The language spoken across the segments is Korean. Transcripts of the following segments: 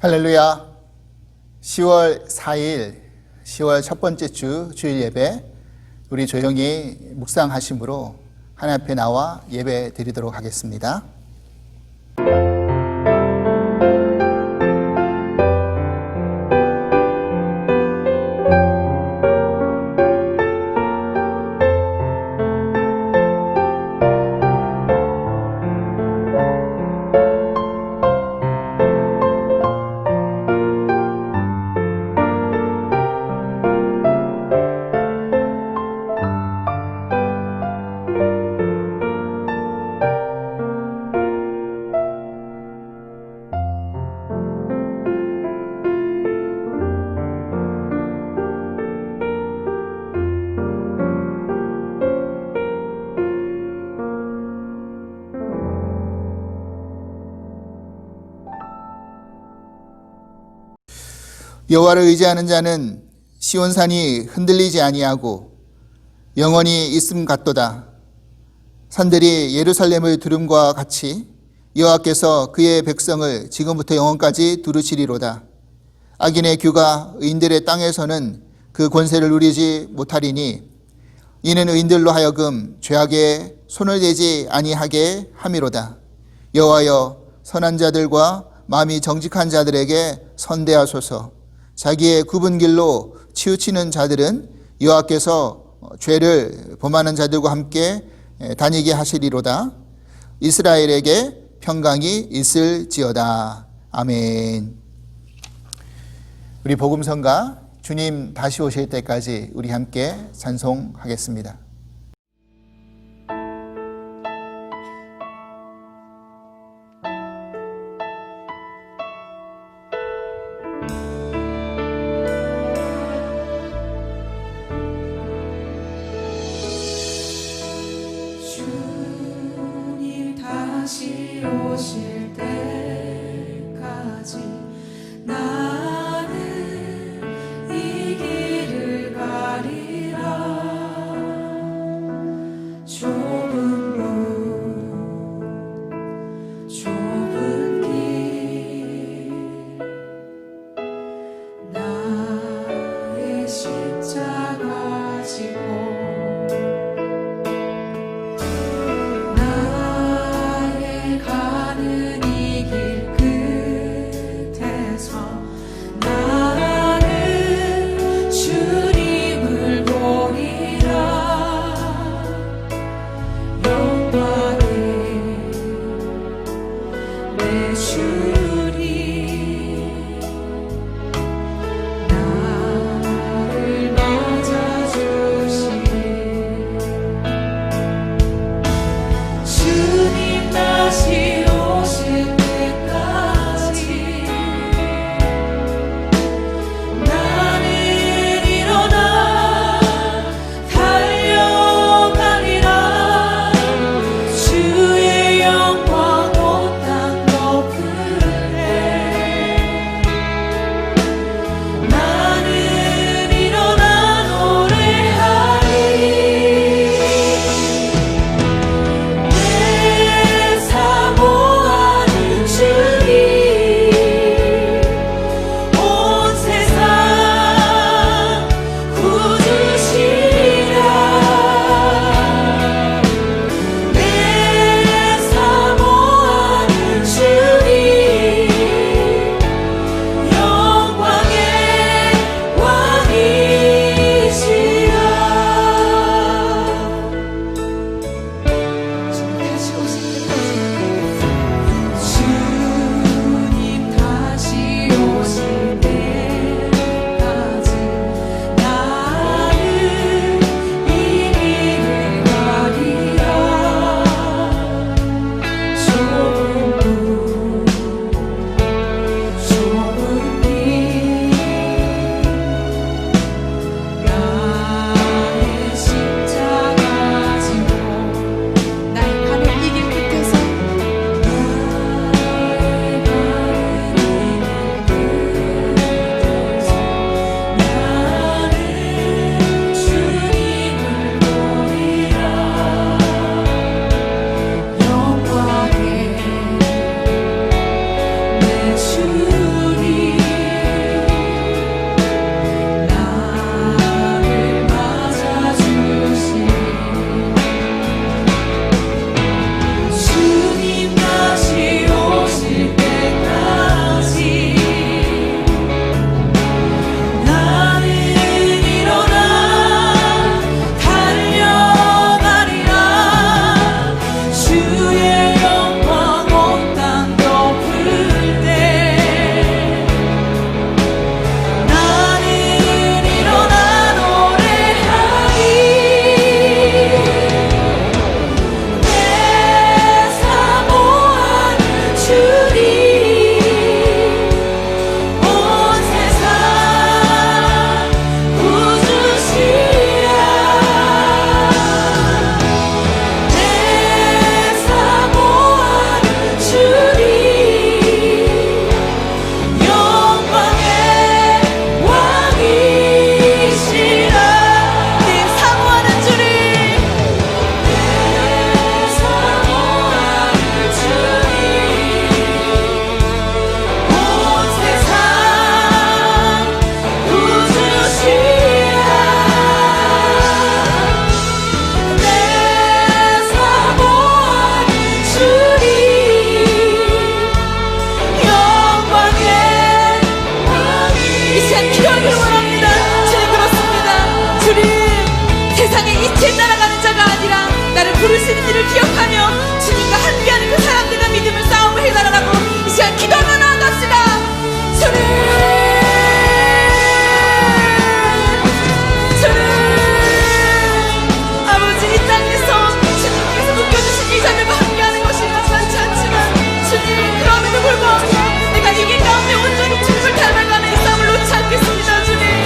할렐루야. 10월 4일, 10월 첫 번째 주 주일 예배, 우리 조용히 묵상하심으로 하나님 앞에 나와 예배 드리도록 하겠습니다. 여호와를 의지하는 자는 시온산이 흔들리지 아니하고 영원히 있음 같도다. 산들이 예루살렘을 두름과 같이 여호와께서 그의 백성을 지금부터 영원까지 두루치리로다. 악인의 규가 의인들의 땅에서는 그 권세를 누리지 못하리니 이는 의인들로 하여금 죄악에 손을 대지 아니하게 함이로다. 여호와여, 선한 자들과 마음이 정직한 자들에게 선대하소서. 자기의 굽은 길로 치우치는 자들은 여호와께서 죄를 범하는 자들과 함께 다니게 하시리로다. 이스라엘에게 평강이 있을지어다. 아멘. 우리 복음성가 주님 다시 오실 때까지 우리 함께 찬송하겠습니다. 다시 오실 때까지 나는 이 길을 가리라. 시간 기도하기를 원합니다. 주님, 그렇습니다. 주님, 세상에 이채 따라가는 자가 아니라 나를 부르시는 일을 기억하며 주님과 함께하는 그 사람들과 믿음을 싸움을 해달라고 이 시간 기도하며 나아갑시다. 주님, 아버지, 이 땅에서 주님께서 묶여주신 이 자들과 함께하는 것이 만만치 않지만 주님, 그럼에도 불구하고 내가 이길 가운데 온전히 주님을 닮아가는 이 싸움을 놓지 않겠습니다. 주님,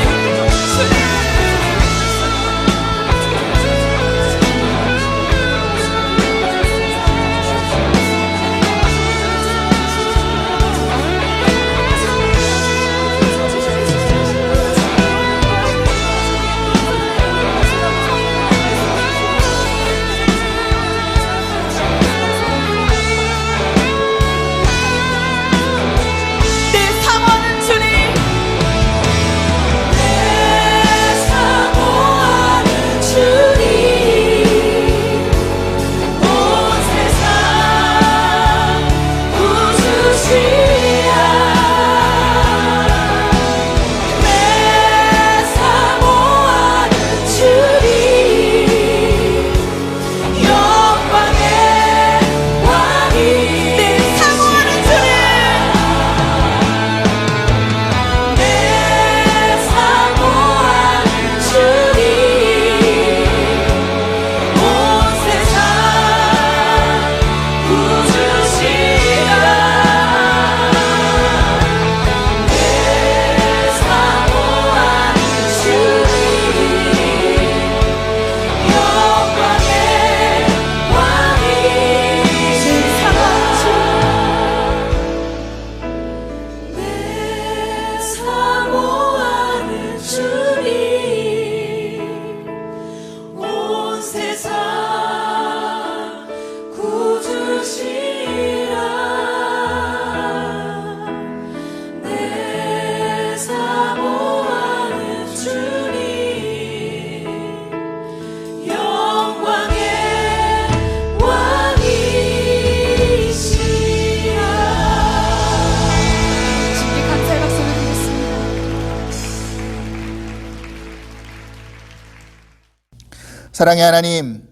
사랑의 하나님,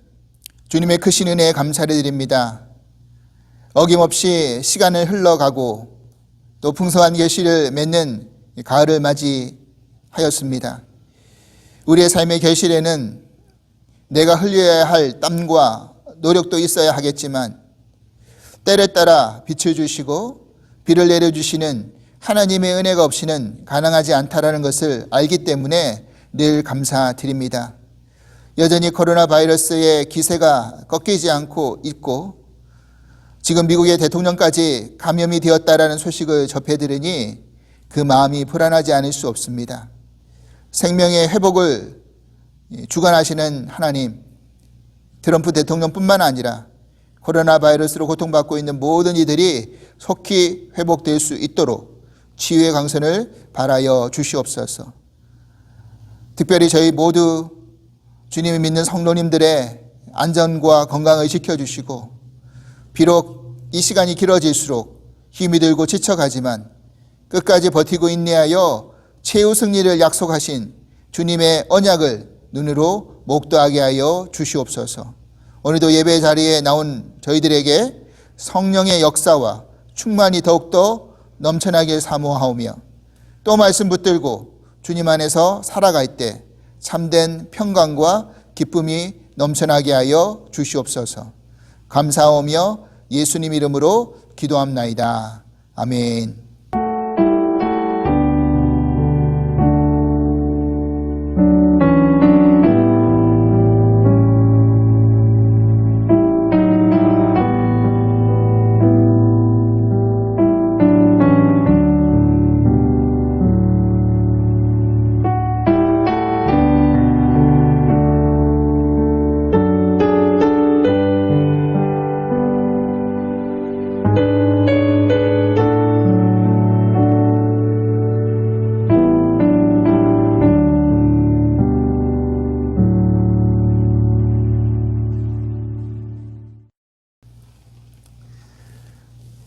주님의 크신 은혜에 감사를 드립니다. 어김없이 시간을 흘러가고 또 풍성한 계시를 맺는 가을을 맞이하였습니다. 우리의 삶의 계시에는 내가 흘려야 할 땀과 노력도 있어야 하겠지만 때를 따라 빛을 주시고 비를 내려주시는 하나님의 은혜가 없이는 가능하지 않다라는 것을 알기 때문에 늘 감사드립니다. 여전히 코로나 바이러스의 기세가 꺾이지 않고 있고 지금 미국의 대통령까지 감염이 되었다라는 소식을 접해 들으니 그 마음이 불안하지 않을 수 없습니다. 생명의 회복을 주관하시는 하나님, 트럼프 대통령뿐만 아니라 코로나 바이러스로 고통받고 있는 모든 이들이 속히 회복될 수 있도록 치유의 강선을 바라여 주시옵소서. 특별히 저희 모두 주님을 믿는 성도님들의 안전과 건강을 지켜주시고 비록 이 시간이 길어질수록 힘이 들고 지쳐가지만 끝까지 버티고 인내하여 최후 승리를 약속하신 주님의 언약을 눈으로 목도하게 하여 주시옵소서. 오늘도 예배 자리에 나온 저희들에게 성령의 역사와 충만이 더욱더 넘쳐나길 사모하오며 또 말씀 붙들고 주님 안에서 살아갈 때 참된 평강과 기쁨이 넘쳐나게 하여 주시옵소서. 감사하오며 예수님 이름으로 기도합나이다. 아멘.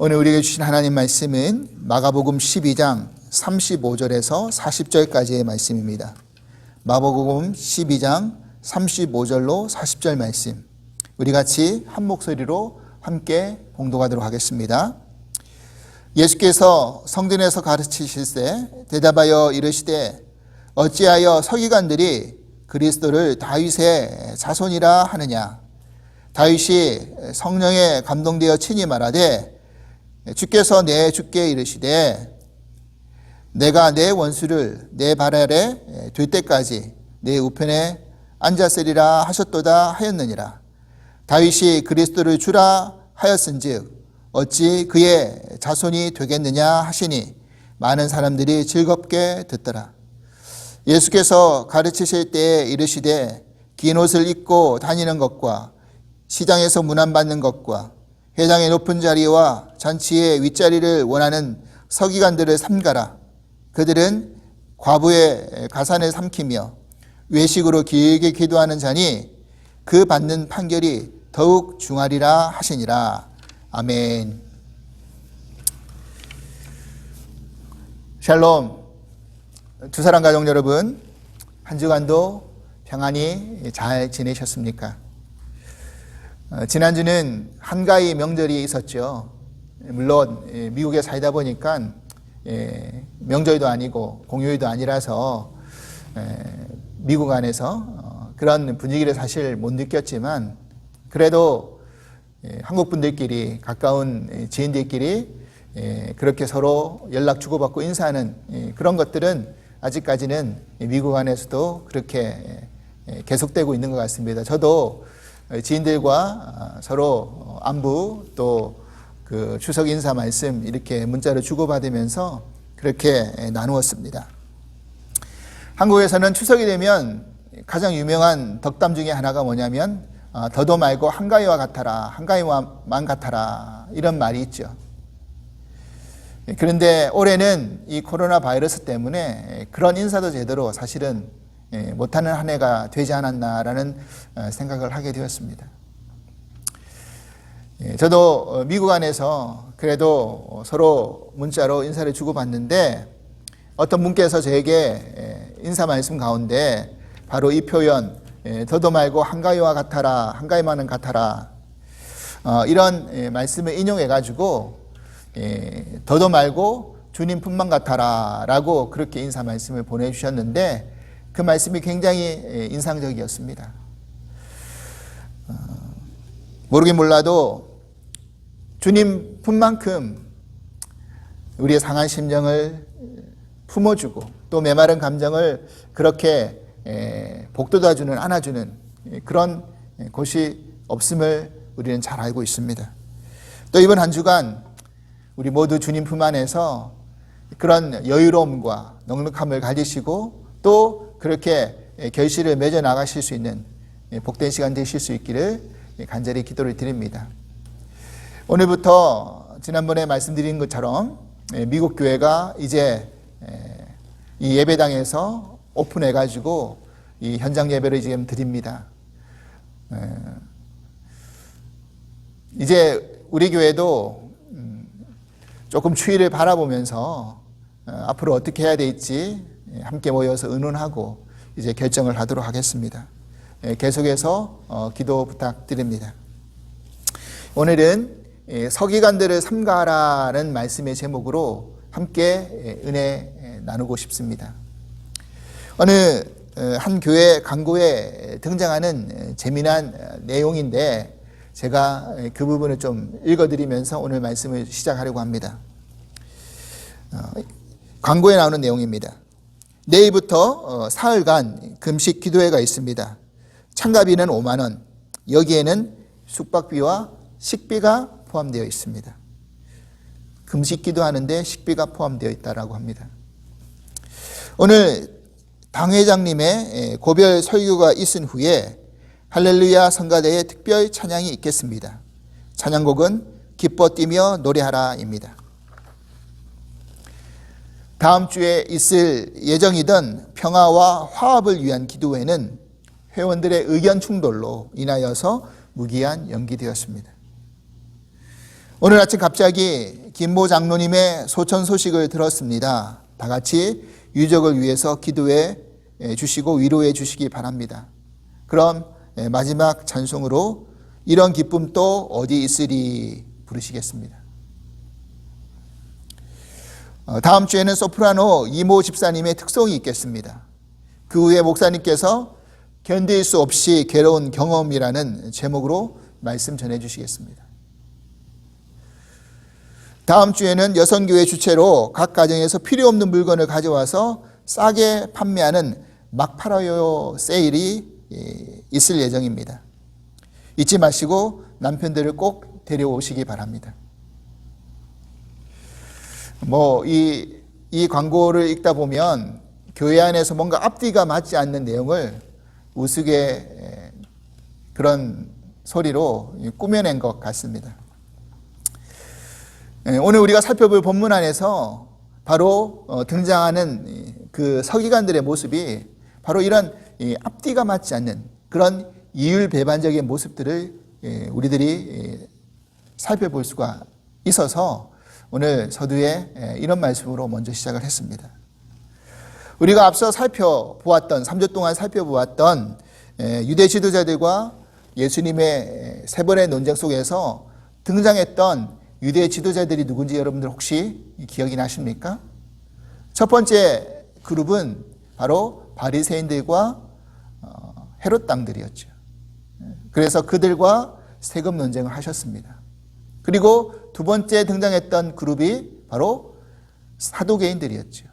오늘 우리에게 주신 하나님 말씀은 마가복음 12장 35절에서 40절까지의 말씀입니다. 마복음 12장 35절로 40절 말씀. 우리 같이 한 목소리로 함께 봉독하도록 하겠습니다. 예수께서 성전에서 가르치실세 대답하여 이르시되 어찌하여 서기관들이 그리스도를 다윗의 자손이라 하느냐. 다윗이 성령에 감동되어 친히 말하되 주께서 내 주께 이르시되 내가 내 원수를 내 발 아래 둘 때까지 내 우편에 앉았으리라 하셨도다 하였느니라. 다윗이 그리스도를 주라 하였은즉 어찌 그의 자손이 되겠느냐 하시니 많은 사람들이 즐겁게 듣더라. 예수께서 가르치실 때에 이르시되 긴 옷을 입고 다니는 것과 시장에서 문안받는 것과 회당의 높은 자리와 잔치의 윗자리를 원하는 서기관들을 삼가라. 그들은 과부의 가산을 삼키며 외식으로 길게 기도하는 자니 그 받는 판결이 더욱 중하리라 하시니라. 아멘. 샬롬. 두 사랑 가족 여러분, 한 주간도 평안히 잘 지내셨습니까? 지난주는 한가위 명절이 있었죠. 물론 미국에 살다 보니까 명절도 아니고 공휴일도 아니라서 미국 안에서 그런 분위기를 사실 못 느꼈지만 그래도 한국 분들끼리 가까운 지인들끼리 그렇게 서로 연락 주고받고 인사하는 그런 것들은 아직까지는 미국 안에서도 그렇게 계속되고 있는 것 같습니다. 저도 지인들과 서로 안부 또 그 추석 인사 말씀 이렇게 문자로 주고받으면서 그렇게 나누었습니다. 한국에서는 추석이 되면 가장 유명한 덕담 중에 하나가 뭐냐면 더도 말고 한가위와 같아라, 한가위만 같아라 이런 말이 있죠. 그런데 올해는 이 코로나 바이러스 때문에 그런 인사도 제대로 사실은 못하는 한 해가 되지 않았나라는 생각을 하게 되었습니다. 저도 미국 안에서 그래도 서로 문자로 인사를 주고받는데 어떤 분께서 저에게 인사 말씀 가운데 바로 이 표현 더도 말고 한가위와 같아라, 한가위만은 같아라 이런 말씀을 인용해 가지고 더도 말고 주님뿐만 같아라 라고 그렇게 인사 말씀을 보내주셨는데 그 말씀이 굉장히 인상적이었습니다. 모르긴 몰라도 주님뿐만큼 우리의 상한 심정을 품어주고 또 메마른 감정을 그렇게 복돋아주는 안아주는 그런 곳이 없음을 우리는 잘 알고 있습니다. 또 이번 한 주간 우리 모두 주님 품 안에서 그런 여유로움과 넉넉함을 가지시고 또 그렇게 결실을 맺어 나가실 수 있는 복된 시간 되실 수 있기를 간절히 기도를 드립니다. 오늘부터 지난번에 말씀드린 것처럼 미국 교회가 이제 이 예배당에서 오픈해가지고 이 현장 예배를 지금 드립니다. 이제 우리 교회도 조금 추위를 바라보면서 앞으로 어떻게 해야 될지 함께 모여서 의논하고 이제 결정을 하도록 하겠습니다. 계속해서 기도 부탁드립니다. 오늘은 서기관들을 삼가라는 말씀의 제목으로 함께 은혜 나누고 싶습니다. 어느 한 교회 광고에 등장하는 재미난 내용인데 제가 그 부분을 좀 읽어드리면서 오늘 말씀을 시작하려고 합니다. 광고에 나오는 내용입니다. 내일부터 사흘간 금식 기도회가 있습니다. 참가비는 5만 원, 여기에는 숙박비와 식비가 포함되어 있습니다. 금식 기도하는데 식비가 포함되어 있다라고 합니다. 오늘 당회장님의 고별 설교가 있은 후에 할렐루야 성가대의 특별 찬양이 있겠습니다. 찬양곡은 기뻐 뛰며 노래하라입니다. 다음 주에 있을 예정이던 평화와 화합을 위한 기도회는 회원들의 의견 충돌로 인하여서 무기한 연기되었습니다. 오늘 아침 갑자기 김모 장로님의 소천 소식을 들었습니다. 다 같이 유족을 위해서 기도해 주시고 위로해 주시기 바랍니다. 그럼 마지막 찬송으로 이런 기쁨 또 어디 있으리 부르시겠습니다. 다음 주에는 소프라노 이모 집사님의 특송이 있겠습니다. 그 후에 목사님께서 견딜 수 없이 괴로운 경험이라는 제목으로 말씀 전해주시겠습니다. 다음 주에는 여성교회 주최로 각 가정에서 필요 없는 물건을 가져와서 싸게 판매하는 막 팔아요 세일이 있을 예정입니다. 잊지 마시고 남편들을 꼭 데려오시기 바랍니다. 이 광고를 읽다 보면 교회 안에서 뭔가 앞뒤가 맞지 않는 내용을 우스개 그런 소리로 꾸며낸 것 같습니다. 오늘 우리가 살펴볼 본문 안에서 바로 등장하는 그 서기관들의 모습이 바로 이런 앞뒤가 맞지 않는 그런 이율배반적인 모습들을 우리들이 살펴볼 수가 있어서 오늘 서두에 이런 말씀으로 먼저 시작을 했습니다. 우리가 앞서 살펴보았던 3주 동안 살펴보았던 유대 지도자들과 예수님의 세 번의 논쟁 속에서 등장했던 유대 지도자들이 누군지 여러분들 혹시 기억이 나십니까? 첫 번째 그룹은 바로 바리새인들과 헤롯 당들이었죠. 그래서 그들과 세금 논쟁을 하셨습니다. 그리고 두 번째 등장했던 그룹이 바로 사두개인들이었죠.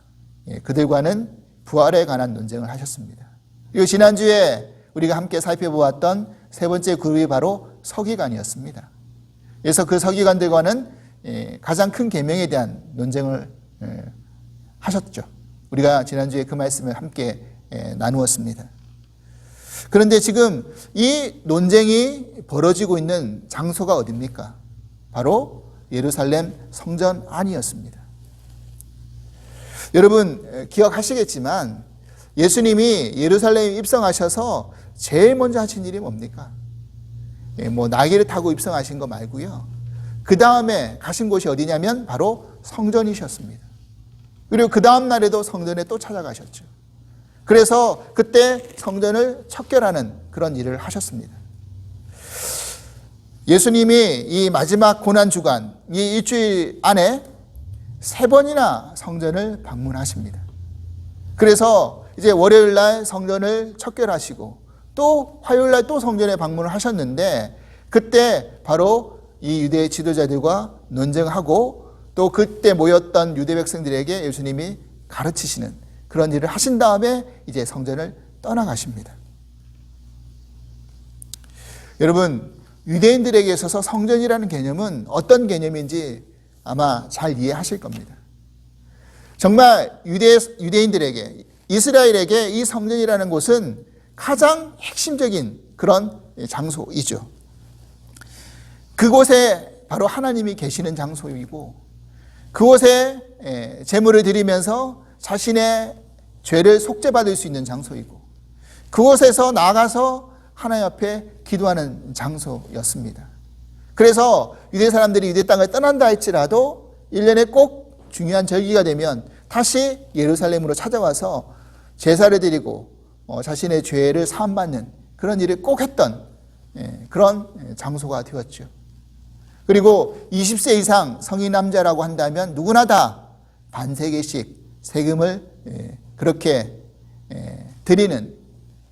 그들과는 부활에 관한 논쟁을 하셨습니다. 그리고 지난주에 우리가 함께 살펴보았던 세 번째 그룹이 바로 서기관이었습니다. 그래서 그 서기관들과는 가장 큰 계명에 대한 논쟁을 하셨죠. 우리가 지난주에 그 말씀을 함께 나누었습니다. 그런데 지금 이 논쟁이 벌어지고 있는 장소가 어디입니까? 바로 예루살렘 성전 안이었습니다. 여러분 기억하시겠지만 예수님이 예루살렘에 입성하셔서 제일 먼저 하신 일이 뭡니까? 나귀를 타고 입성하신 거 말고요. 그 다음에 가신 곳이 어디냐면 바로 성전이셨습니다. 그리고 그 다음 날에도 성전에 또 찾아가셨죠. 그래서 그때 성전을 척결하는 그런 일을 하셨습니다. 예수님이 이 마지막 고난주간, 이 일주일 안에 3번이나 성전을 방문하십니다. 그래서 이제 월요일 날 성전을 척결하시고 또 화요일 날 또 성전에 방문을 하셨는데 그때 바로 이 유대 지도자들과 논쟁하고 또 그때 모였던 유대 백성들에게 예수님이 가르치시는 그런 일을 하신 다음에 이제 성전을 떠나가십니다. 여러분, 유대인들에게 있어서 성전이라는 개념은 어떤 개념인지 아마 잘 이해하실 겁니다. 정말 유대인들에게, 이스라엘에게 이 성전이라는 곳은 가장 핵심적인 그런 장소이죠. 그곳에 바로 하나님이 계시는 장소이고 그곳에 제물을 드리면서 자신의 죄를 속죄받을 수 있는 장소이고 그곳에서 나아가서 하나님 앞에 기도하는 장소였습니다. 그래서 유대 사람들이 유대 땅을 떠난다 할지라도 1년에 꼭 중요한 절기가 되면 다시 예루살렘으로 찾아와서 제사를 드리고 자신의 죄를 사함받는 그런 일을 꼭 했던 그런 장소가 되었죠. 그리고 20세 이상 성인 남자라고 한다면 누구나 다 반세개씩 세금을 그렇게 드리는,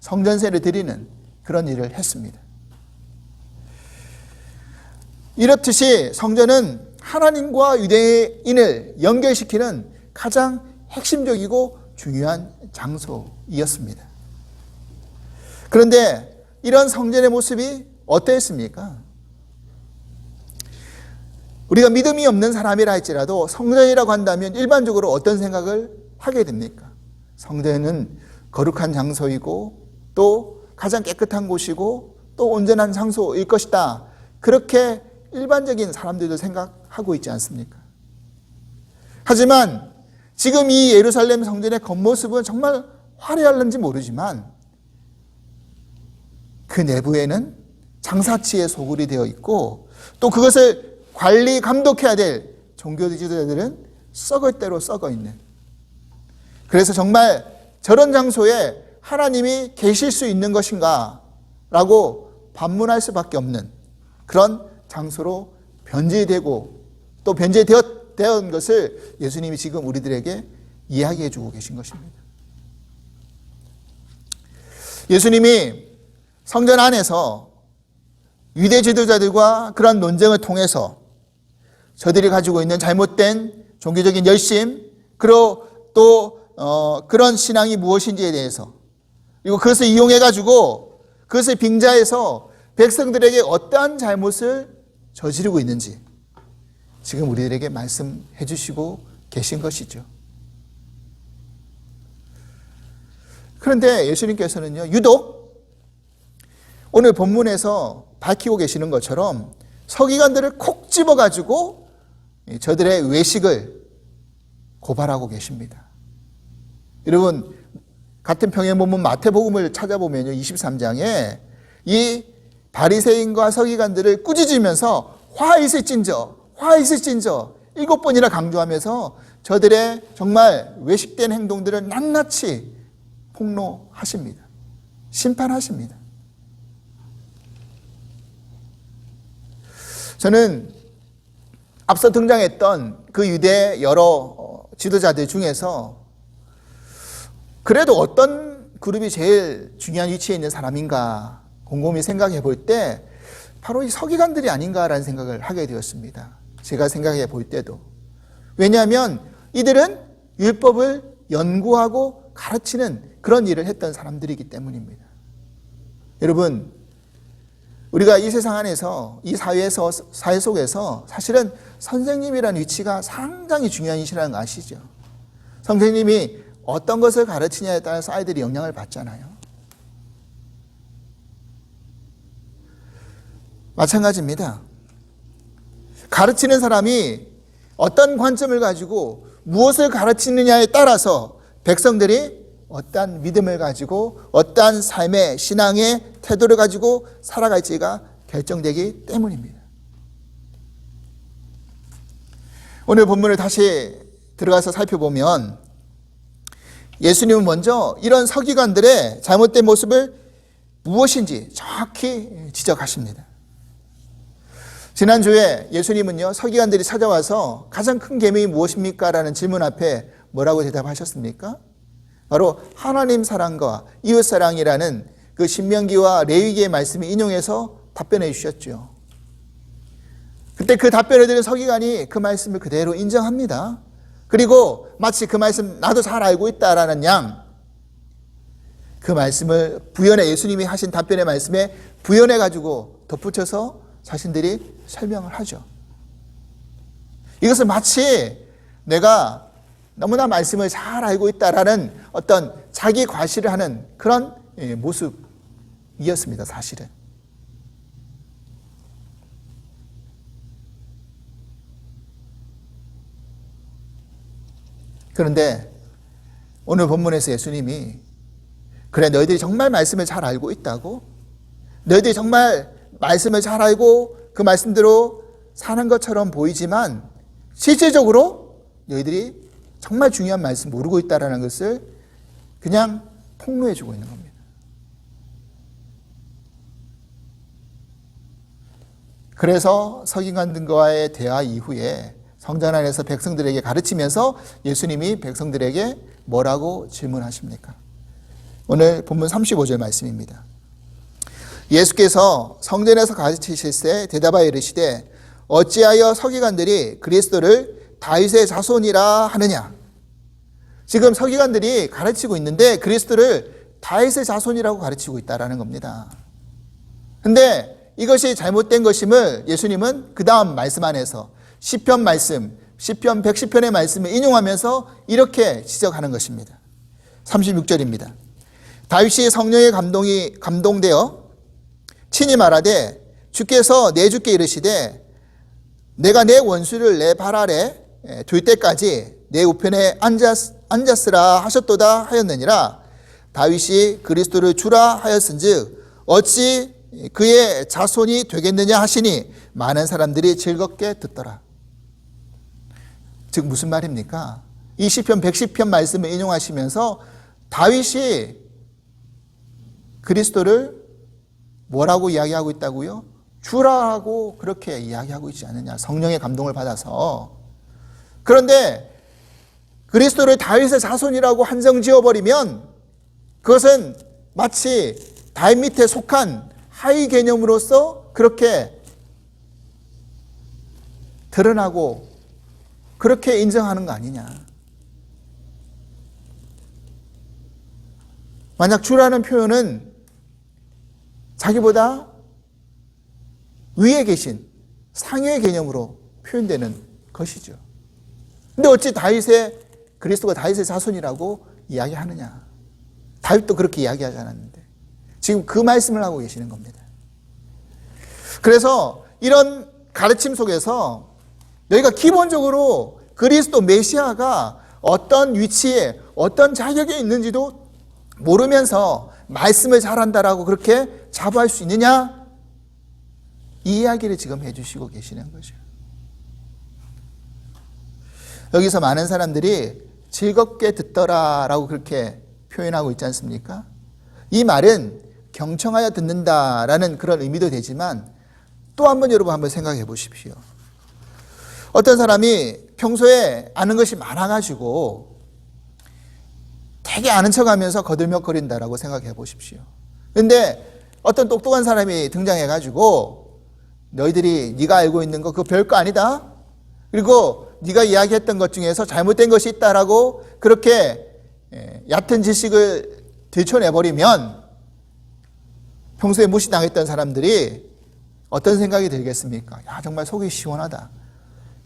성전세를 드리는 그런 일을 했습니다. 이렇듯이 성전은 하나님과 유대인을 연결시키는 가장 핵심적이고 중요한 장소이었습니다. 그런데 이런 성전의 모습이 어땠습니까? 우리가 믿음이 없는 사람이라 할지라도 성전이라고 한다면 일반적으로 어떤 생각을 하게 됩니까? 성전은 거룩한 장소이고 또 가장 깨끗한 곳이고 또 온전한 장소일 것이다. 그렇게 일반적인 사람들도 생각하고 있지 않습니까? 하지만 지금 이 예루살렘 성전의 겉모습은 정말 화려할는지 모르지만 그 내부에는 장사치의 소굴이 되어 있고 또 그것을 관리 감독해야 될 종교 지도자들은 썩을 대로 썩어 있는 그래서 정말 저런 장소에 하나님이 계실 수 있는 것인가 라고 반문할 수밖에 없는 그런 장소로 변질되고 또 변질되었던 것을 예수님이 지금 우리들에게 이야기해 주고 계신 것입니다. 예수님이 성전 안에서 유대 지도자들과 그런 논쟁을 통해서 저들이 가지고 있는 잘못된 종교적인 열심, 그리고 또 그런 신앙이 무엇인지에 대해서, 그리고 그것을 이용해 가지고 그것을 빙자해서 백성들에게 어떠한 잘못을 저지르고 있는지 지금 우리들에게 말씀해 주시고 계신 것이죠. 그런데 예수님께서는요, 유독 오늘 본문에서 밝히고 계시는 것처럼 서기관들을 콕 집어가지고 저들의 외식을 고발하고 계십니다. 여러분, 같은 평행 본문 마태복음을 찾아보면요, 23장에 이 바리새인과 서기관들을 꾸짖으면서 화 있을진저 7번이나 강조하면서 저들의 정말 외식된 행동들을 낱낱이 폭로하십니다. 심판하십니다. 저는 앞서 등장했던 그 유대 여러 지도자들 중에서 그래도 어떤 그룹이 제일 중요한 위치에 있는 사람인가 곰곰이 생각해 볼 때 바로 이 서기관들이 아닌가라는 생각을 하게 되었습니다. 제가 생각해 볼 때도. 왜냐하면 이들은 율법을 연구하고 가르치는 그런 일을 했던 사람들이기 때문입니다. 여러분, 우리가 이 세상 안에서, 이 사회 속에서 사실은 선생님이라는 위치가 상당히 중요한 위치라는 거 아시죠? 선생님이 어떤 것을 가르치냐에 따라서 아이들이 영향을 받잖아요. 마찬가지입니다. 가르치는 사람이 어떤 관점을 가지고 무엇을 가르치느냐에 따라서 백성들이 어떠한 믿음을 가지고 어떠한 삶의 신앙의 태도를 가지고 살아갈지가 결정되기 때문입니다. 오늘 본문을 다시 들어가서 살펴보면 예수님은 먼저 이런 서기관들의 잘못된 모습을 무엇인지 정확히 지적하십니다. 지난주에 예수님은요, 서기관들이 찾아와서 가장 큰 계명이 무엇입니까? 라는 질문 앞에 뭐라고 대답하셨습니까? 바로 하나님 사랑과 이웃 사랑이라는 그 신명기와 레위기의 말씀을 인용해서 답변해 주셨죠. 그때 그 답변을 드린 서기관이 그 말씀을 그대로 인정합니다. 그리고 마치 그 말씀 나도 잘 알고 있다라는 양, 그 말씀을 부연해, 예수님이 하신 답변의 말씀에 부연해 가지고 덧붙여서 자신들이 설명을 하죠. 이것을 마치 내가 너무나 말씀을 잘 알고 있다라는 어떤 자기 과시를 하는 그런 모습이었습니다, 사실은. 그런데 오늘 본문에서 예수님이 그래, 너희들이 정말 말씀을 잘 알고 있다고? 너희들이 정말 말씀을 잘 알고 그 말씀대로 사는 것처럼 보이지만 실질적으로 너희들이 정말 중요한 말씀 모르고 있다는 것을 그냥 폭로해 주고 있는 겁니다. 그래서 서기관들과의 대화 이후에 성전 안에서 백성들에게 가르치면서 예수님이 백성들에게 뭐라고 질문하십니까? 오늘 본문 35절 말씀입니다. 예수께서 성전에서 가르치실새 대답하여 이르시되 어찌하여 서기관들이 그리스도를 다윗의 자손이라 하느냐? 지금 서기관들이 가르치고 있는데 그리스도를 다윗의 자손이라고 가르치고 있다라는 겁니다. 근데 이것이 잘못된 것임을 예수님은 그 다음 말씀 안에서 시편 말씀, 시편 110편의 말씀을 인용하면서 이렇게 지적하는 것입니다. 36절입니다. 다윗이 성령에 감동되어 친히 말하되 주께서 내 주께 이르시되 내가 내 원수를 내 발 아래 둘 때까지 내 우편에 앉았으라 하셨도다 하였느니라. 다윗이 그리스도를 주라 하였은즉 어찌 그의 자손이 되겠느냐 하시니 많은 사람들이 즐겁게 듣더라. 즉 무슨 말입니까? 이 시편 110편 말씀을 인용하시면서 다윗이 그리스도를 뭐라고 이야기하고 있다고요? 주라고 그렇게 이야기하고 있지 않느냐. 성령의 감동을 받아서. 그런데 그리스도를 다윗의 자손이라고 한정 지어버리면 그것은 마치 다윗 밑에 속한 하위 개념으로서 그렇게 드러나고 그렇게 인정하는 거 아니냐. 만약 주라는 표현은 자기보다 위에 계신 상위의 개념으로 표현되는 것이죠. 근데 어찌 그리스도가 다윗의 자손이라고 이야기하느냐. 다윗도 그렇게 이야기하지 않았는데 지금 그 말씀을 하고 계시는 겁니다. 그래서 이런 가르침 속에서 너희가 기본적으로 그리스도 메시아가 어떤 위치에 어떤 자격에 있는지도 모르면서 말씀을 잘한다라고 그렇게 자부할 수 있느냐? 이 이야기를 지금 해주시고 계시는 거죠. 여기서 많은 사람들이 즐겁게 듣더라라고 그렇게 표현하고 있지 않습니까? 이 말은 경청하여 듣는다라는 그런 의미도 되지만 또 한 번 여러분 한번 생각해 보십시오. 어떤 사람이 평소에 아는 것이 많아가지고 되게 아는 척하면서 거들먹거린다라고 생각해 보십시오. 근데 어떤 똑똑한 사람이 등장해가지고 너희들이 네가 알고 있는 거 그거 별거 아니다. 그리고 네가 이야기했던 것 중에서 잘못된 것이 있다라고 그렇게 얕은 지식을 들춰내버리면 평소에 무시당했던 사람들이 어떤 생각이 들겠습니까? 야, 정말 속이 시원하다.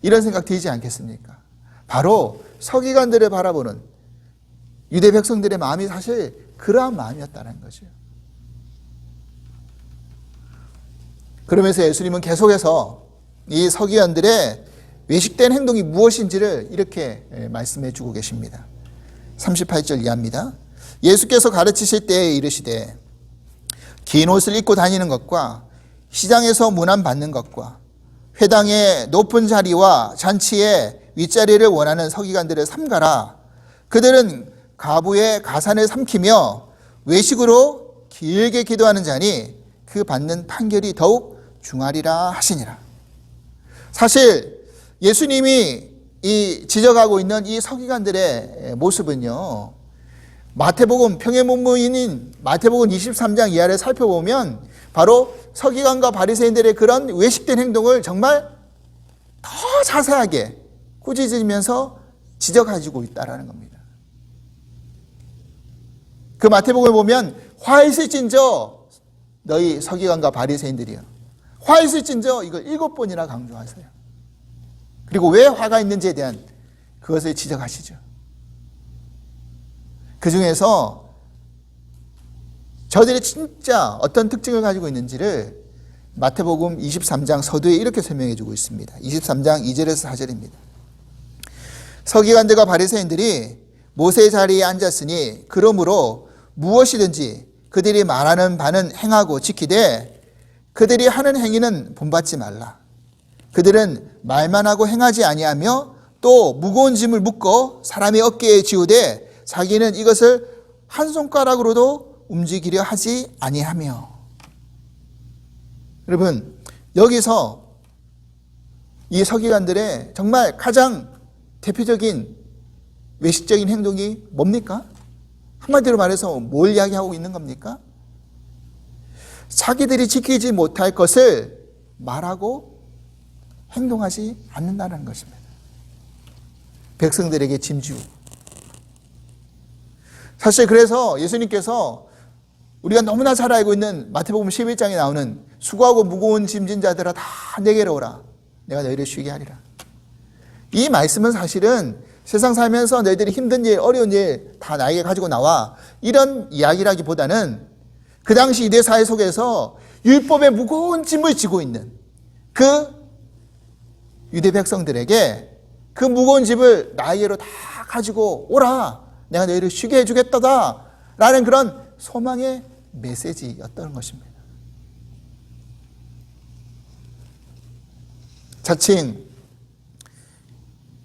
이런 생각 들지 않겠습니까? 바로 서기관들을 바라보는 유대 백성들의 마음이 사실 그러한 마음이었다는 거죠. 그러면서 예수님은 계속해서 이 서기관들의 외식된 행동이 무엇인지를 이렇게 말씀해 주고 계십니다. 38절 이하입니다. 예수께서 가르치실 때에 이르시되 긴 옷을 입고 다니는 것과 시장에서 문안 받는 것과 회당의 높은 자리와 잔치의 윗자리를 원하는 서기관들을 삼가라. 그들은 가부의 가산을 삼키며 외식으로 길게 기도하는 자니 그 받는 판결이 더욱 중하리라 하시니라. 사실 예수님이 이 지적하고 있는 이 서기관들의 모습은요, 마태복음 평행본문인 마태복음 23장 이하를 살펴보면 바로 서기관과 바리새인들의 그런 외식된 행동을 정말 더 자세하게 꾸짖으면서 지적하고 있다는 겁니다. 그 마태복음을 보면 화 있을진저 너희 서기관과 바리새인들이여, 화 있을진저 이걸 7번이나 강조하세요. 그리고 왜 화가 있는지에 대한 그것을 지적하시죠. 그 중에서 저들이 진짜 어떤 특징을 가지고 있는지를 마태복음 23장 서두에 이렇게 설명해 주고 있습니다. 23장 2절에서 4절입니다. 서기관들과 바리새인들이 모세의 자리에 앉았으니 그러므로 무엇이든지 그들이 말하는 바는 행하고 지키되 그들이 하는 행위는 본받지 말라. 그들은 말만 하고 행하지 아니하며 또 무거운 짐을 묶어 사람의 어깨에 지우되 자기는 이것을 한 손가락으로도 움직이려 하지 아니하며. 여러분, 여기서 이 서기관들의 정말 가장 대표적인 외식적인 행동이 뭡니까? 한마디로 말해서 뭘 이야기하고 있는 겁니까? 자기들이 지키지 못할 것을 말하고 행동하지 않는다는 것입니다. 백성들에게 짐지우고. 사실 그래서 예수님께서 우리가 너무나 잘 알고 있는 마태복음 11장에 나오는 수고하고 무거운 짐진 자들아 다 내게로 오라. 내가 너희를 쉬게 하리라. 이 말씀은 사실은 세상 살면서 너희들이 힘든 일, 어려운 일 다 나에게 가지고 나와, 이런 이야기라기보다는 그 당시 유대 사회 속에서 율법의 무거운 짐을 지고 있는 그 유대 백성들에게 그 무거운 짐을 나에게로 다 가지고 오라. 내가 너희를 쉬게 해주겠다 라는 그런 소망의 메시지였던 것입니다. 자칭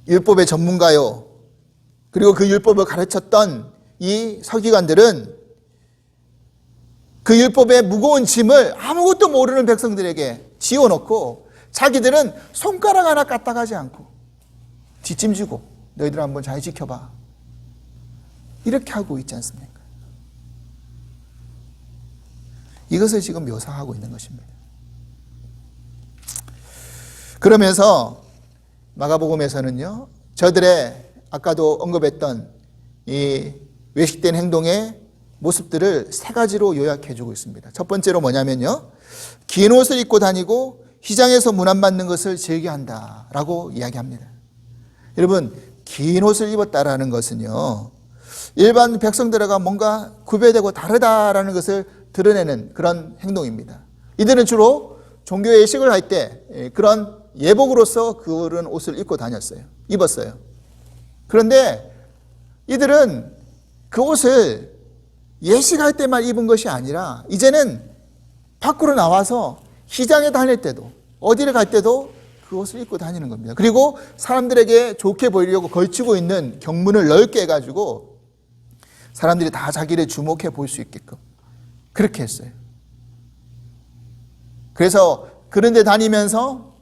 율법의 전문가요, 그리고 그 율법을 가르쳤던 이 서기관들은 그 율법의 무거운 짐을 아무것도 모르는 백성들에게 지어놓고 자기들은 손가락 하나 까딱하지 않고 뒷짐지고 너희들 한번 잘 지켜봐, 이렇게 하고 있지 않습니까? 이것을 지금 묘사하고 있는 것입니다. 그러면서 마가복음에서는요, 저들의 아까도 언급했던 이 외식된 행동의 모습들을 세 가지로 요약해 주고 있습니다. 첫 번째로 뭐냐면요, 긴 옷을 입고 다니고 시장에서 문안받는 것을 즐겨한다 라고 이야기합니다. 여러분, 긴 옷을 입었다라는 것은요, 일반 백성들과 뭔가 구별되고 다르다라는 것을 드러내는 그런 행동입니다. 이들은 주로 종교 예식을 할 때 그런 예복으로서 그런 옷을 입었어요. 그런데 이들은 그 옷을 예식할 때만 입은 것이 아니라 이제는 밖으로 나와서 시장에 다닐 때도 어디를 갈 때도 그 옷을 입고 다니는 겁니다. 그리고 사람들에게 좋게 보이려고 걸치고 있는 경문을 넓게 해가지고 사람들이 다 자기를 주목해 볼 수 있게끔 그렇게 했어요. 그래서 그런 데 다니면서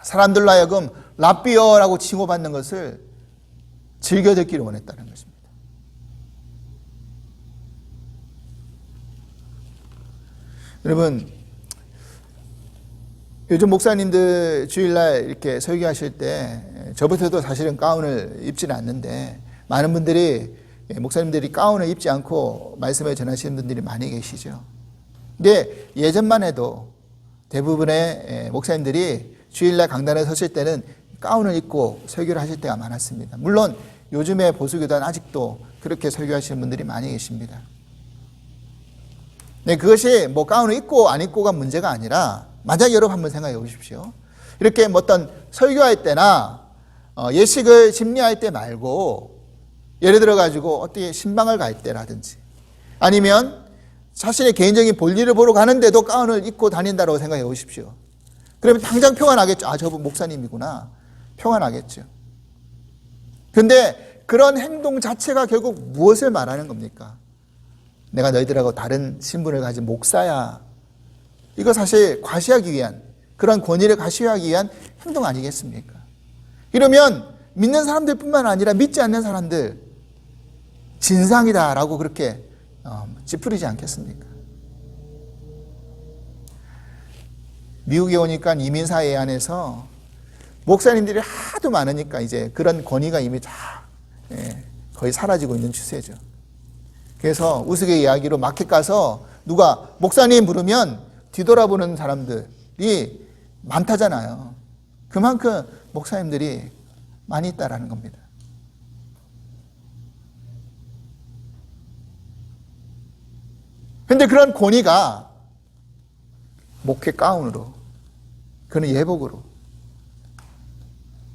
사람들로 하여금 랍비어라고 칭호받는 것을 즐겨 듣기를 원했다는 것입니다. 여러분, 요즘 목사님들 주일날 이렇게 설교하실 때 저부터도 사실은 가운을 입지는 않는데 많은 분들이, 목사님들이 가운을 입지 않고 말씀을 전하시는 분들이 많이 계시죠. 근데 예전만 해도 대부분의 목사님들이 주일날 강단에 서실 때는 가운을 입고 설교를 하실 때가 많았습니다. 물론 요즘의 보수교단 아직도 그렇게 설교하시는 분들이 많이 계십니다. 네, 그것이 뭐 가운을 입고 안 입고가 문제가 아니라, 만약 여러분 한번 생각해 보십시오. 이렇게 뭐 어떤 설교할 때나 예식을 집례할 때 말고, 예를 들어 가지고 어떻게 신방을 갈 때라든지 아니면 자신의 개인적인 볼일을 보러 가는데도 가운을 입고 다닌다고 생각해 보십시오. 그러면 당장 표가 나겠죠. 아, 저분 목사님이구나. 표가 나겠죠. 그런데 그런 행동 자체가 결국 무엇을 말하는 겁니까? 내가 너희들하고 다른 신분을 가진 목사야. 이거 사실 과시하기 위한, 그런 권위를 과시하기 위한 행동 아니겠습니까? 이러면 믿는 사람들뿐만 아니라 믿지 않는 사람들 진상이다라고 그렇게 찌푸리지 않겠습니까? 미국에 오니까 이민사회 안에서 목사님들이 하도 많으니까 이제 그런 권위가 이미 다 거의 사라지고 있는 추세죠. 그래서 우스개 이야기로 마켓 가서 누가 목사님 부르면 뒤돌아보는 사람들이 많다잖아요. 그만큼 목사님들이 많이 있다라는 겁니다. 그런데 그런 권위가 목회 가운으로, 그는 예복으로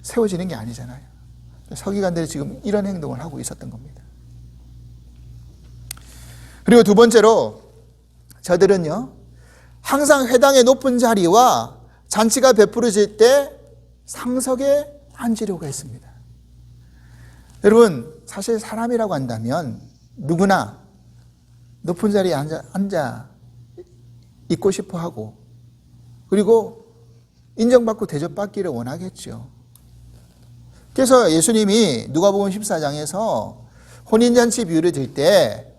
세워지는 게 아니잖아요. 서기관들이 지금 이런 행동을 하고 있었던 겁니다. 그리고 두 번째로 저들은요, 항상 회당의 높은 자리와 잔치가 베풀어질 때 상석에 앉으려고 했습니다. 여러분, 사실 사람이라고 한다면 누구나 높은 자리에 앉아 있고 싶어 하고, 그리고 인정받고 대접받기를 원하겠죠. 그래서 예수님이 누가복음 14장에서 혼인잔치 비유를 들 때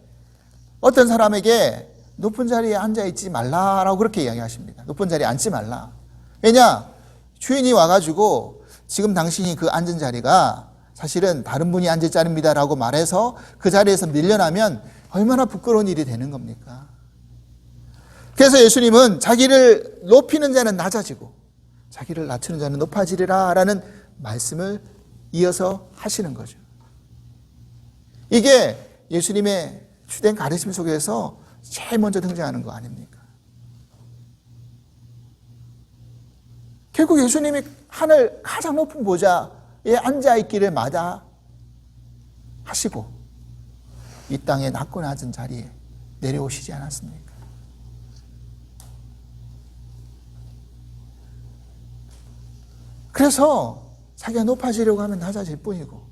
어떤 사람에게 높은 자리에 앉아있지 말라라고 그렇게 이야기하십니다. 높은 자리에 앉지 말라. 왜냐? 주인이 와가지고 지금 당신이 그 앉은 자리가 사실은 다른 분이 앉을 자리입니다라고 말해서 그 자리에서 밀려나면 얼마나 부끄러운 일이 되는 겁니까? 그래서 예수님은 자기를 높이는 자는 낮아지고 자기를 낮추는 자는 높아지리라 라는 말씀을 이어서 하시는 거죠. 이게 예수님의 주된 가르침 속에서 제일 먼저 등장하는 거 아닙니까? 결국 예수님이 하늘 가장 높은 보좌에 앉아있기를 마다하시고 이 땅의 낮고 낮은 자리에 내려오시지 않았습니까? 그래서 자기가 높아지려고 하면 낮아질 뿐이고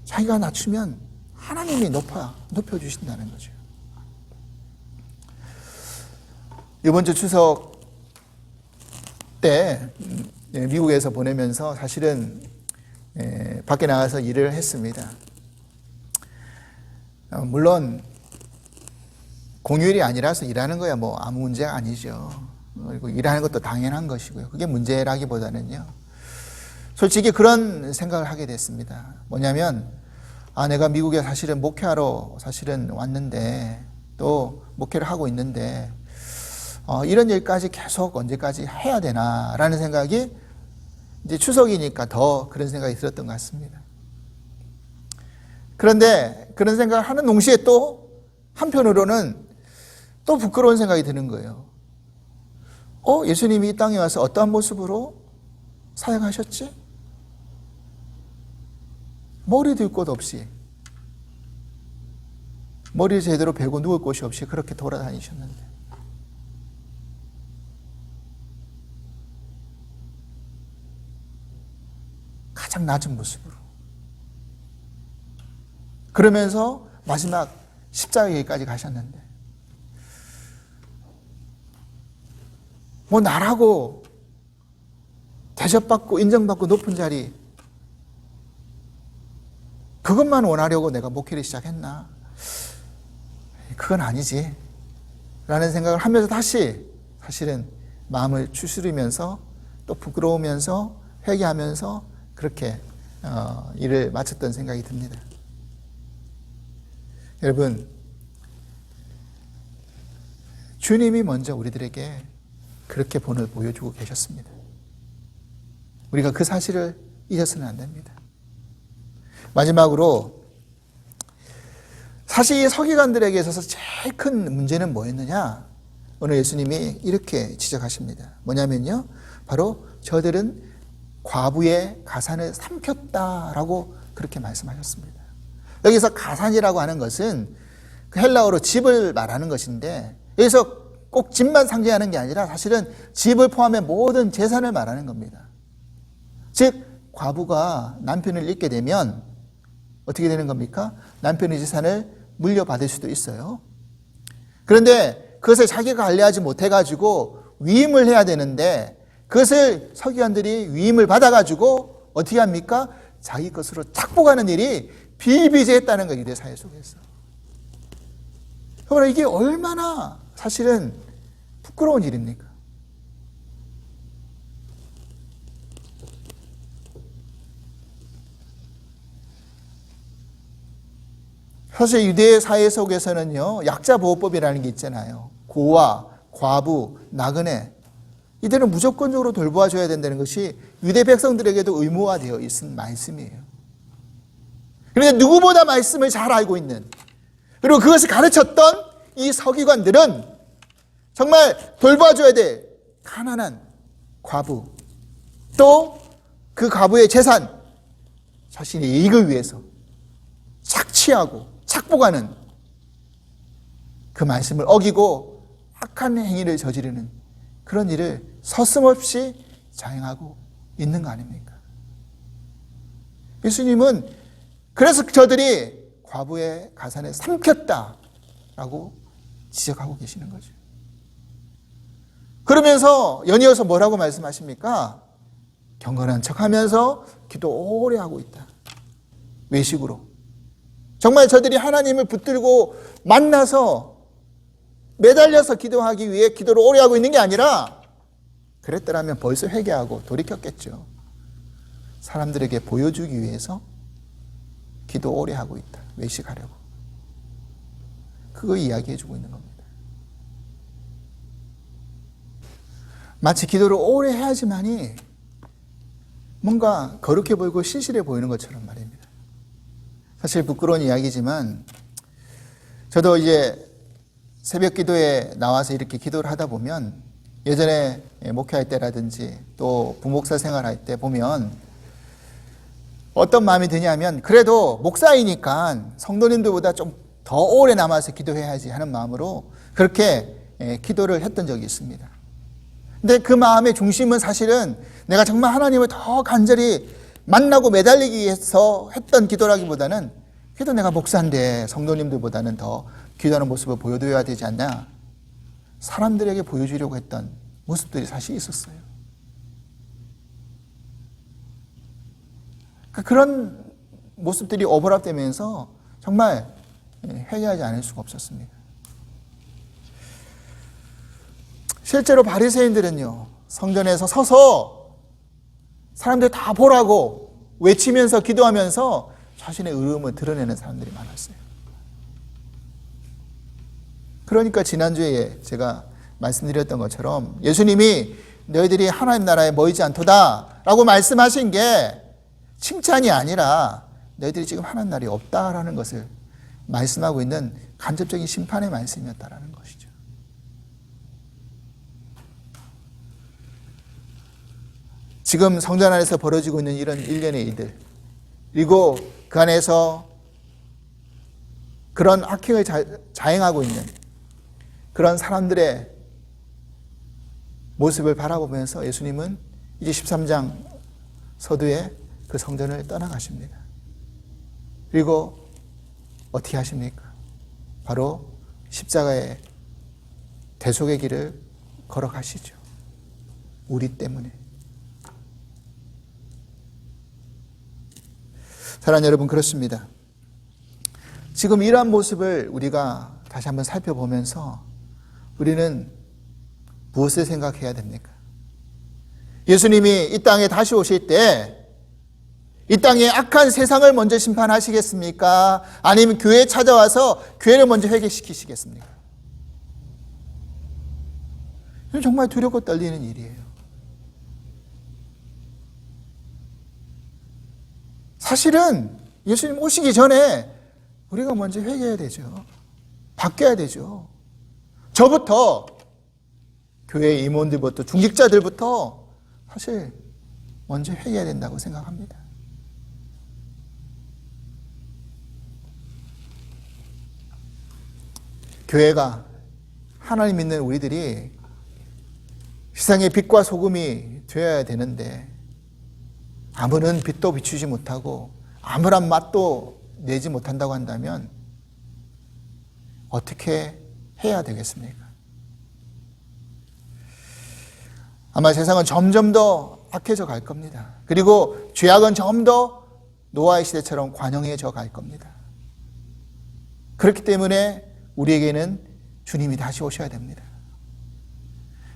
자기가 낮추면 하나님이 높여주신다는 거죠. 이번 주 추석 때 미국에서 보내면서 사실은 밖에 나가서 일을 했습니다. 물론 공휴일이 아니라서 일하는 거야 뭐 아무 문제가 아니죠. 그리고 일하는 것도 당연한 것이고요. 그게 문제라기보다는요. 솔직히 그런 생각을 하게 됐습니다. 뭐냐면 내가 미국에 사실은 목회하러 사실은 왔는데 또 목회를 하고 있는데 이런 일까지 계속 언제까지 해야 되나라는 생각이 이제 추석이니까 더 그런 생각이 들었던 것 같습니다. 그런데 그런 생각을 하는 동시에 또 한편으로는 또 부끄러운 생각이 드는 거예요. 예수님이 이 땅에 와서 어떠한 모습으로 사역하셨지? 머리 들 곳 없이, 머리 제대로 베고 누울 곳이 없이 그렇게 돌아다니셨는데 가장 낮은 모습으로 그러면서 마지막 십자가에까지 가셨는데 뭐 나라고 대접받고 인정받고 높은 자리 그것만 원하려고 내가 목회를 시작했나? 그건 아니지 라는 생각을 하면서 다시 사실은 마음을 추스리면서 또 부끄러우면서 회개하면서 그렇게 일을 마쳤던 생각이 듭니다. 여러분, 주님이 먼저 우리들에게 그렇게 본을 보여주고 계셨습니다. 우리가 그 사실을 잊어서는 안 됩니다. 마지막으로 사실 이 서기관들에게 있어서 제일 큰 문제는 뭐였느냐? 오늘 예수님이 이렇게 지적하십니다. 뭐냐면요, 바로 저들은 과부의 가산을 삼켰다라고 그렇게 말씀하셨습니다. 여기서 가산이라고 하는 것은 그 헬라어로 집을 말하는 것인데 여기서 꼭 집만 상징하는 게 아니라 사실은 집을 포함해 모든 재산을 말하는 겁니다. 즉 과부가 남편을 잃게 되면 어떻게 되는 겁니까? 남편의 재산을 물려받을 수도 있어요. 그런데 그것을 자기가 관리하지 못해가지고 위임을 해야 되는데 그것을 서기관들이 위임을 받아가지고 어떻게 합니까? 자기 것으로 착복하는 일이 비일비재했다는 거예요. 유대 사회 속에서. 그러나 이게 얼마나 사실은 부끄러운 일입니까? 사실 유대 사회 속에서는요, 약자보호법이라는 게 있잖아요. 고아, 과부, 나그네 이들은 무조건적으로 돌보아줘야 된다는 것이 유대 백성들에게도 의무화되어 있는 말씀이에요. 그런데 누구보다 말씀을 잘 알고 있는 그리고 그것을 가르쳤던 이 서기관들은 정말 돌봐줘야 될 가난한 과부 또 그 과부의 재산 자신의 이익을 위해서 착취하고 착복하는 그 말씀을 어기고 악한 행위를 저지르는 그런 일을 서슴없이 자행하고 있는 거 아닙니까? 예수님은 그래서 저들이 과부의 가산을 삼켰다라고 지적하고 계시는 거죠. 그러면서 연이어서 뭐라고 말씀하십니까? 경건한 척하면서 기도 오래 하고 있다. 외식으로. 정말 저들이 하나님을 붙들고 만나서 매달려서 기도하기 위해 기도를 오래 하고 있는 게 아니라 그랬더라면 벌써 회개하고 돌이켰겠죠. 사람들에게 보여주기 위해서 기도 오래 하고 있다. 외식하려고. 그거 이야기해 주고 있는 겁니다. 마치 기도를 오래 해야지만이 뭔가 거룩해 보이고 신실해 보이는 것처럼 말입니다. 사실 부끄러운 이야기지만 저도 이제 새벽 기도에 나와서 이렇게 기도를 하다 보면 예전에 목회할 때라든지 또 부목사 생활할 때 보면 어떤 마음이 드냐면 그래도 목사이니까 성도님들보다 좀 더 오래 남아서 기도해야지 하는 마음으로 그렇게 기도를 했던 적이 있습니다. 근데 그 마음의 중심은 사실은 내가 정말 하나님을 더 간절히 만나고 매달리기 위해서 했던 기도라기보다는 그래도 내가 목사인데 성도님들보다는 더 기도하는 모습을 보여드려야 되지 않냐, 사람들에게 보여주려고 했던 모습들이 사실 있었어요. 그런 모습들이 오버랩되면서 정말 회개하지 않을 수가 없었습니다. 실제로 바리새인들은요, 성전에서 서서 사람들 다 보라고 외치면서 기도하면서 자신의 의로움을 드러내는 사람들이 많았어요. 그러니까 지난주에 제가 말씀드렸던 것처럼 예수님이 너희들이 하나님 나라에 모이지 않도다 라고 말씀하신 게 칭찬이 아니라 너희들이 지금 하나님 나라에 없다라는 것을 말씀하고 있는 간접적인 심판의 말씀이었다라는 것이죠. 지금 성전 안에서 벌어지고 있는 이런 일련의 일들, 그리고 그 안에서 그런 악행을 자행하고 있는 그런 사람들의 모습을 바라보면서 예수님은 이제 13장 서두에 그 성전을 떠나가십니다. 그리고 어떻게 하십니까? 바로 십자가의 대속의 길을 걸어가시죠. 우리 때문에. 사랑하는 여러분, 그렇습니다. 지금 이러한 모습을 우리가 다시 한번 살펴보면서 우리는 무엇을 생각해야 됩니까? 예수님이 이 땅에 다시 오실 때 이 땅의 악한 세상을 먼저 심판하시겠습니까? 아니면 교회에 찾아와서 교회를 먼저 회개시키시겠습니까? 이건 정말 두렵고 떨리는 일이에요. 사실은 예수님 오시기 전에 우리가 먼저 회개해야 되죠. 바뀌어야 되죠. 저부터, 교회 임원들부터, 중직자들부터 사실 먼저 회개해야 된다고 생각합니다. 교회가, 하나님 믿는 우리들이 세상의 빛과 소금이 되어야 되는데 아무런 빛도 비추지 못하고 아무런 맛도 내지 못한다고 한다면 어떻게 해야 되겠습니까? 아마 세상은 점점 더 악해져 갈 겁니다. 그리고 죄악은 점점 더 노아의 시대처럼 관영해져 갈 겁니다. 그렇기 때문에 우리에게는 주님이 다시 오셔야 됩니다.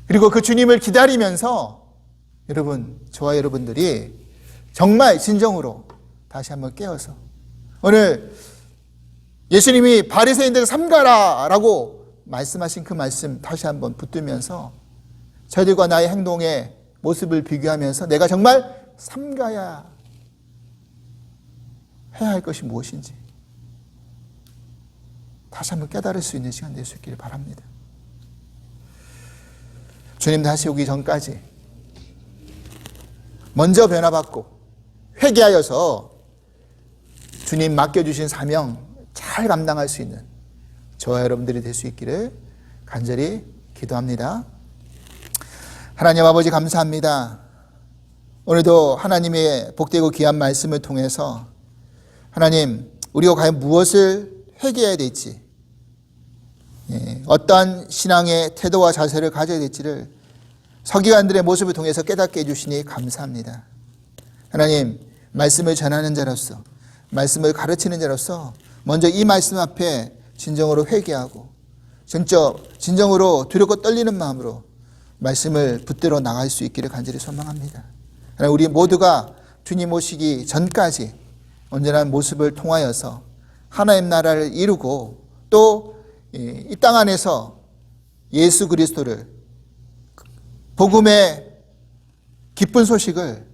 그리고 그 주님을 기다리면서 여러분, 저와 여러분들이 정말 진정으로 다시 한번 깨어서 오늘 예수님이 바리새인들 삼가라라고 말씀하신 그 말씀 다시 한번 붙들면서 저희들과 나의 행동의 모습을 비교하면서 내가 정말 삼가야 해야 할 것이 무엇인지 다시 한번 깨달을 수 있는 시간 될 수 있기를 바랍니다. 주님 다시 오기 전까지 먼저 변화받고 회개하여서 주님 맡겨주신 사명 잘 감당할 수 있는 저와 여러분들이 될 수 있기를 간절히 기도합니다. 하나님 아버지, 감사합니다. 오늘도 하나님의 복되고 귀한 말씀을 통해서 하나님, 우리가 과연 무엇을 회개해야 될지, 어떠한 신앙의 태도와 자세를 가져야 될지를 서기관들의 모습을 통해서 깨닫게 해주시니 감사합니다. 하나님, 말씀을 전하는 자로서, 말씀을 가르치는 자로서 먼저 이 말씀 앞에 진정으로 회개하고 진정으로 두렵고 떨리는 마음으로 말씀을 붙들어 나갈 수 있기를 간절히 소망합니다. 하나님, 우리 모두가 주님 오시기 전까지 온전한 모습을 통하여서 하나님 나라를 이루고 또 이 땅 안에서 예수 그리스도를, 복음의 기쁜 소식을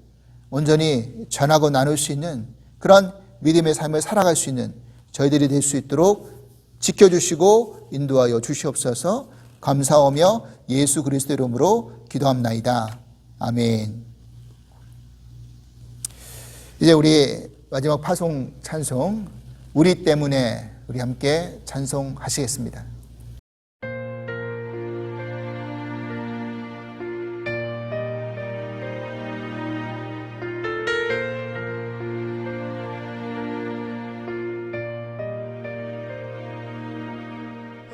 온전히 전하고 나눌 수 있는 그런 믿음의 삶을 살아갈 수 있는 저희들이 될 수 있도록 지켜주시고 인도하여 주시옵소서. 감사하며 예수 그리스도 이름으로 기도합나이다. 아멘. 이제 우리 마지막 파송 찬송, 우리 때문에 우리 함께 찬송하시겠습니다.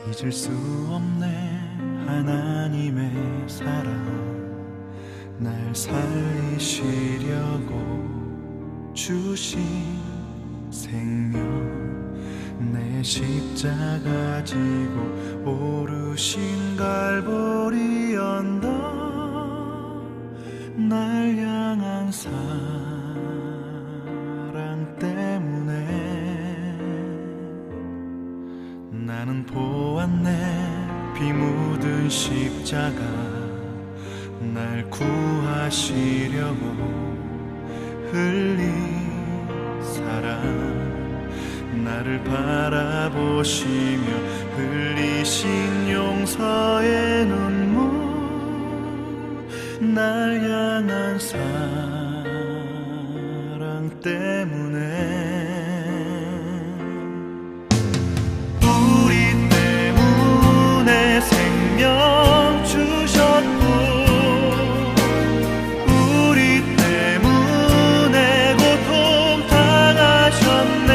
잊을 수 없네 하나님의 사랑 날 살리시려고 주신 생명 내 십자가 지고 오르신 갈보리 언덕 날 향한 사랑 때문에 나는 보았네 피 묻은 십자가 날 구하시려고 흘린 사랑 나를 바라보시며 흘리신 용서의 눈물 날 향한 사랑 때문에 우리 때문에 생명 주셨고 우리 때문에 고통 당하셨네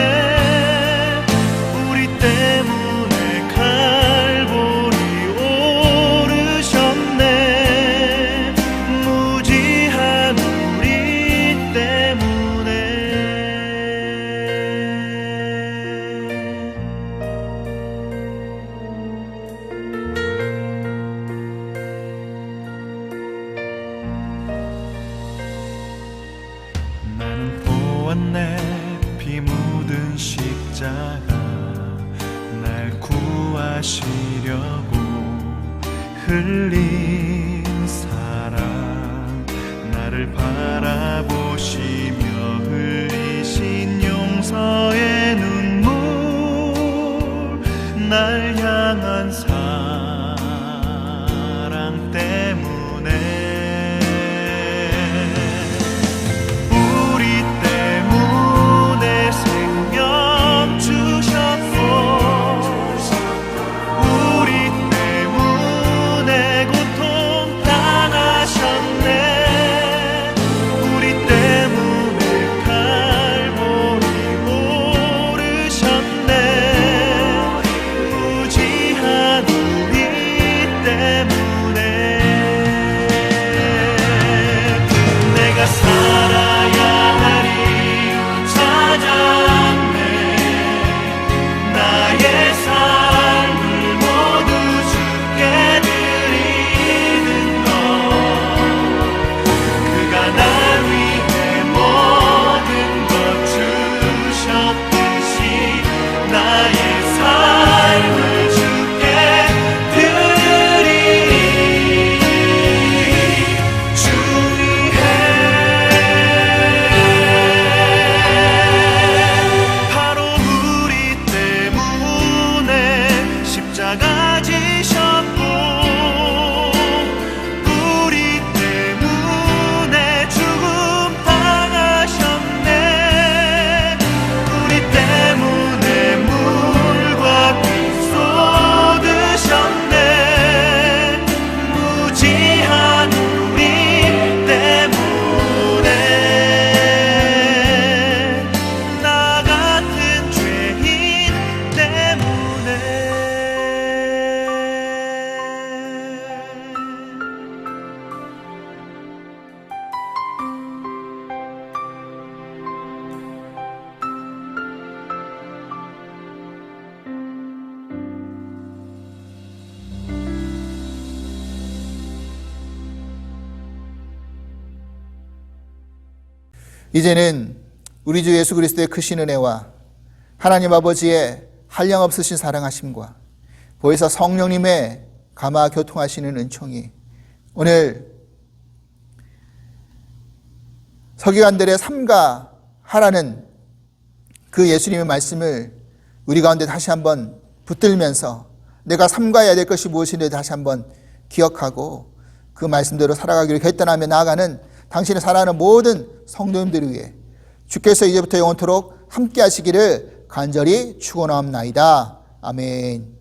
우리 때문에 갈보리 오르셨네 무지한 우리 때문에 나는 보았네 피 묻은 십자가 날 구하시려고 흘린 사랑 나를 바라보시며 흘리신 용서의 눈물 날 향한 사랑 때문에 우리 때문에 생명 주셨고 우리 때문에 고통 당하셨네 우리 때문에 갈보리 오르셨네 무지한 우리 때문에 내가 살아야 하리 찾았네 나의 삶을 모두 주께 드리는 것 그가 날 위해 모든 것 주셨듯이 나의 삶을 주께 드리리 주 위해 바로 우리 때문에 십자가 지셨고 우리 때문에 죽음 당하셨네 우리 때문에 물과 피 쏟으셨네 무지한 우리 때문에 나 같은 죄인 때문에 이제는 우리 주 예수 그리스도의 크신 은혜와 하나님 아버지의 한량없으신 사랑하심과 보혜사 성령님의 감화 교통하시는 은총이 오늘 서기관들의 삼가 하라는 그 예수님의 말씀을 우리 가운데 다시 한번 붙들면서 내가 삼가해야 될 것이 무엇인지 다시 한번 기억하고 그 말씀대로 살아가기로 결단하며 나아가는 당신의 사랑하는 모든 성도님들을 위해 주께서 이제부터 영원토록 함께 하시기를 간절히 축원하옵나이다. 아멘.